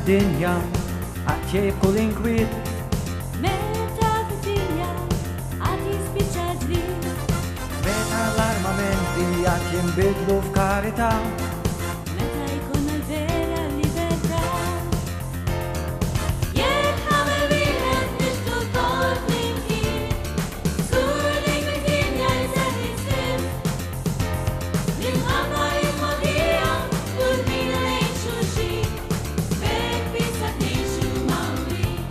fid-dinja għatjeb kull inkwiet. Meta fid-dinja għad jispiċċa ġlied. Meta l-armamenti għat jinbidlu f'karità. Meta jkollna l-vera libertà. Jekk nagħmel wieħed nixbdu l-kol flimkien, żgur lejn id-dinja jseħħ isfel. Nimħabba il-mogħdija kull mina lejn xulxin, b'hekk biss qed ngħixu mawlin.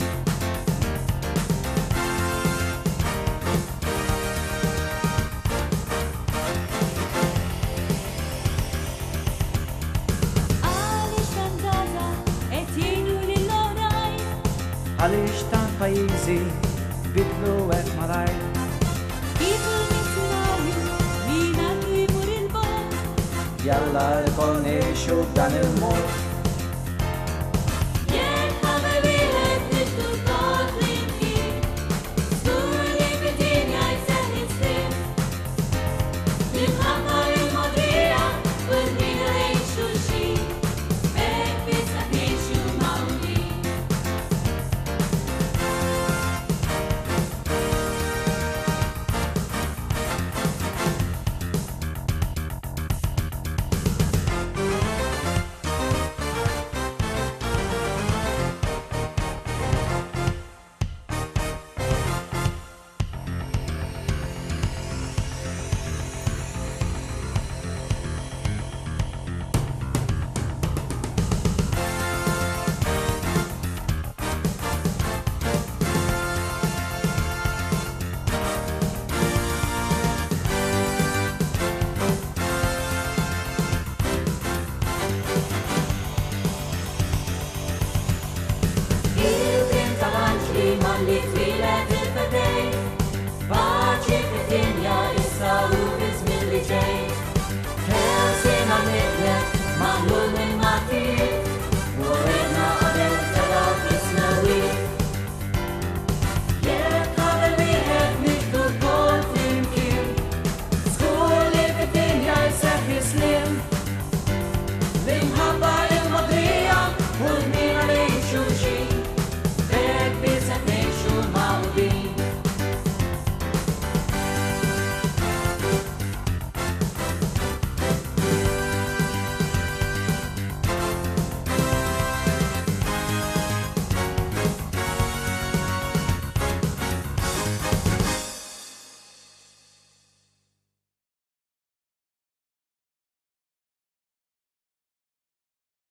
Għaliex tant żgħażagħ qed jgħinu lill-oħrajn. Għaliex tant pajjiżi bidlu hekk malajr. Kif il-missionarju min għandu jmur il-bogħod. Jalla l-kol ngħixu b'dan il-mod. Jekk nagħmel wieħed nixbdu l-kol flimkien, żgur lejn id-dinja jseħħ isfel. Nimħabba il-mogħdija kull mina lejn xulxin, b'hekk biss qed ngħixu mawlin. Il-krim tal-anġli malli